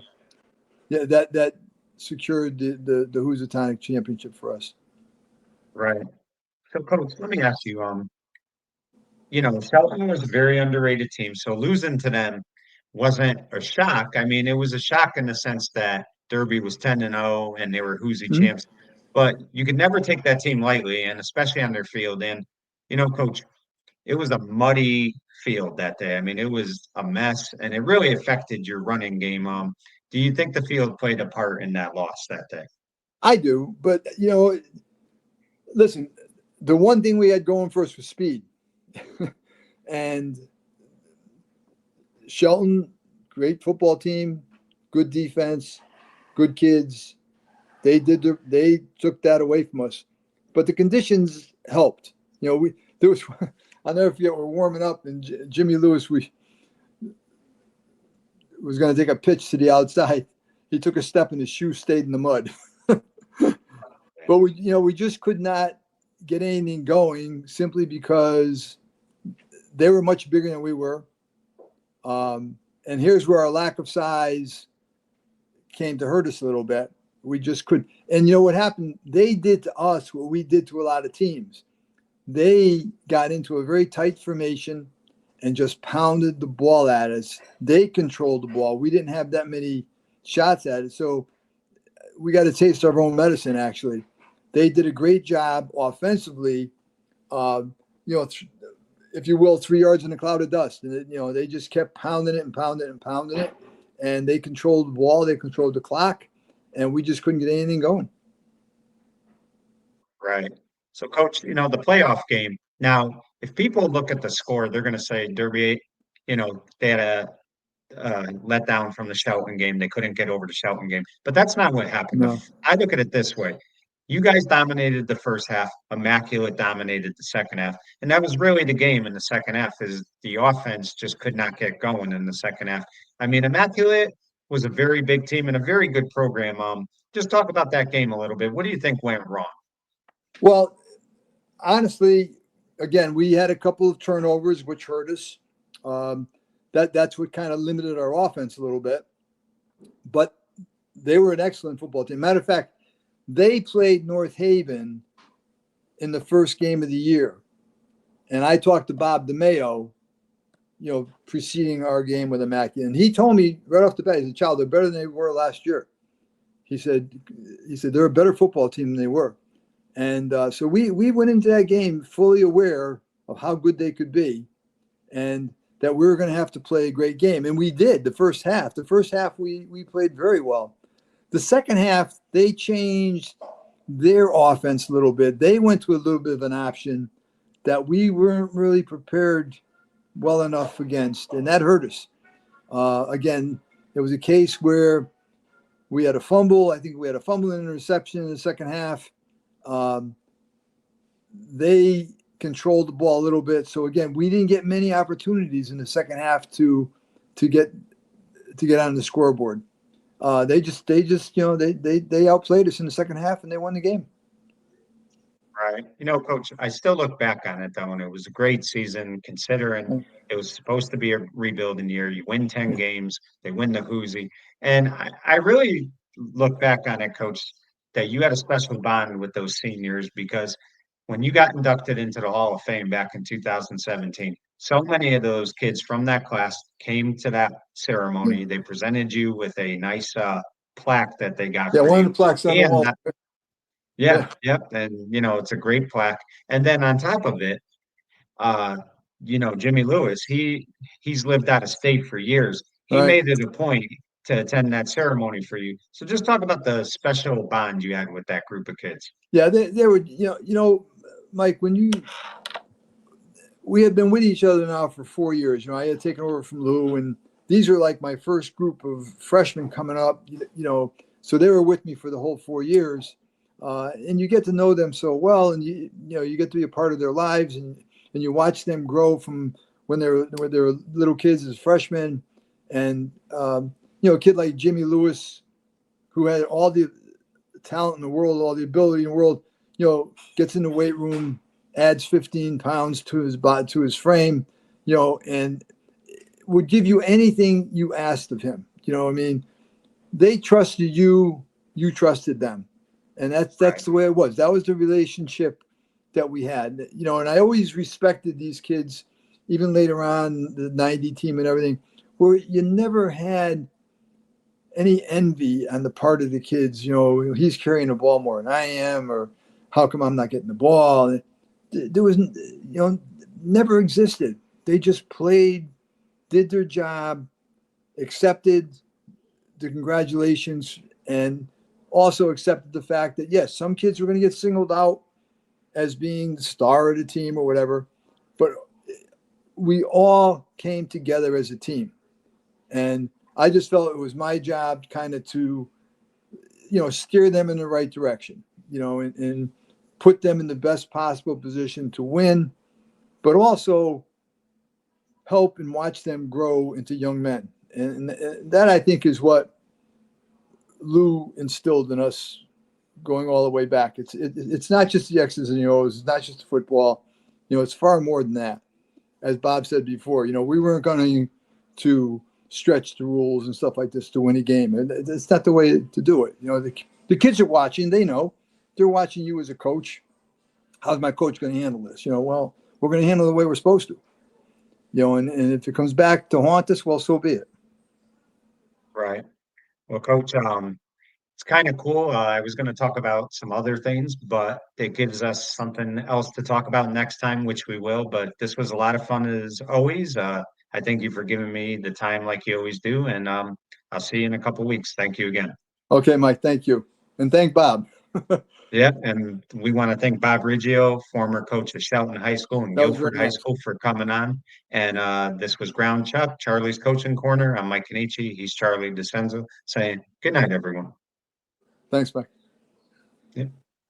B: yeah, that secured the Housatonic championship for us.
A: right. So, Coach, let me ask you, Shelton was a very underrated team, so losing to them wasn't a shock. I mean, it was a shock in the sense that Derby was 10-0 and they were Whoosy
B: Hmm?
A: champs, but you could never take that team lightly, and especially on their field. And, Coach, it was a muddy field that day. I mean, it was a mess, and it really affected your running game. Do you think the field played a part in that loss that day?
B: I do, but listen, the one thing we had going for us was speed, and Shelton, great football team, good defense, good kids. They took that away from us, but the conditions helped. We there was I'll never forget, we're warming up and Jimmy Lewis was going to take a pitch to the outside. He took a step and his shoe stayed in the mud. But we just could not get anything going simply because they were much bigger than we were. And here's where our lack of size came to hurt us a little bit. We just couldn't. And you know what happened? They did to us what we did to a lot of teams. They got into a very tight formation and just pounded the ball at us. They controlled the ball. We didn't have that many shots at it. So we got to taste our own medicine, actually. They did a great job offensively, uh, if you will, 3 yards in a cloud of dust. And, they just kept pounding it and pounding it and pounding it. And they controlled the ball, they controlled the clock, and we just couldn't get anything going.
A: Right. So, Coach, the playoff game. Now, if people look at the score, they're going to say Derby, they had a let down from the Shelton game. They couldn't get over the Shelton game. But that's not what happened.
B: No,
A: I look at it this way. You guys dominated the first half. Immaculate dominated the second half. And that was really the game in the second half is the offense just could not get going in the second half. I mean, Immaculate was a very big team and a very good program. Just talk about that game a little bit. What do you think went wrong?
B: well, honestly, again, we had a couple of turnovers which hurt us. Um, that's what kind of limited our offense a little bit. But they were an excellent football team. Matter of fact, they played North Haven in the first game of the year, and I talked to Bob DeMayo, preceding our game with Immaculate, and he told me right off the bat, he said, "Child, they're better than they were last year." He said they're a better football team than they were. And so we went into that game fully aware of how good they could be and that we were going to have to play a great game. And we did the first half. The first half, we played very well. The second half, they changed their offense a little bit. They went to a little bit of an option that we weren't really prepared well enough against, and that hurt us. Again, it was a case where we had a fumble. I think we had a fumble and interception in the second half. Um, they controlled the ball a little bit. So again, we didn't get many opportunities in the second half to get on the scoreboard. They outplayed us in the second half and they won the game.
A: Right. Coach, I still look back on it though, and it was a great season considering it was supposed to be a rebuilding year. You win 10 games, they win the Whoosy. And I really look back on it, Coach, that you had a special bond with those seniors because when you got inducted into the Hall of Fame back in 2017, so many of those kids from that class came to that
B: Yeah,
A: ceremony. They presented you with a nice plaque that they got
B: yeah,
A: for
B: one of
A: you.
B: the plaques on the
A: And
B: wall.
A: yeah,
B: Yeah,
A: yep. And it's a great plaque. And then on top of it, uh, Jimmy Lewis, he's lived out of state for years. He
B: Right.
A: made it a point to attend that ceremony for you. So just talk about the special bond you had with that group of kids.
B: Yeah, they were, Mike, we had been with each other now for 4 years. I had taken over from Lou, and these are like my first group of freshmen coming up, so they were with me for the whole 4 years. And you get to know them so well, and you get to be a part of their lives, and you watch them grow from when they're little kids as freshmen. And, a kid like Jimmy Lewis, who had all the talent in the world, all the ability in the world, gets in the weight room, adds 15 pounds to his body, to his frame, and would give you anything you asked of him. I mean, they trusted you, you trusted them. And that's
A: Right.
B: the way it was. That was the relationship that we had, and I always respected these kids, even later on, the 90 team and everything, where you never had any envy on the part of the kids. He's carrying the ball more than I am, or how come I'm not getting the ball? There was, never existed. They just played, did their job, accepted the congratulations, and also accepted the fact that, yes, some kids were going to get singled out as being the star of the team or whatever, but we all came together as a team. And I just felt it was my job kind of to, steer them in the right direction, and put them in the best possible position to win, but also help and watch them grow into young men. And that, I think, is what Lou instilled in us going all the way back. It's not just the X's and the O's. It's not just the football. It's far more than that. As Bob said before, we weren't going to stretch the rules and stuff like this to win a game. And it's not the way to do it. The kids are watching. They know. They're watching you as a coach. How's my coach going to handle this? Well, we're going to handle it the way we're supposed to. And if it comes back to haunt us, well, so be it.
A: Right. Well, Coach, it's kind of cool. I was going to talk about some other things, but it gives us something else to talk about next time, which we will. But this was a lot of fun as always. I thank you for giving me the time like you always do. And I'll see you in a couple weeks. Thank you again.
B: Okay, Mike, thank you. And thank Bob.
A: Yeah, and we want to thank Bob Riggio, former coach of Shelton High School and
B: That was
A: Guilford
B: very
A: High
B: nice.
A: School, for coming on. And this was Ground Chuck, Charlie's Coaching Corner. I'm Mike Kenichi. He's Charlie DeCenzo, saying good night, everyone.
B: Thanks, Mike.
A: Yeah.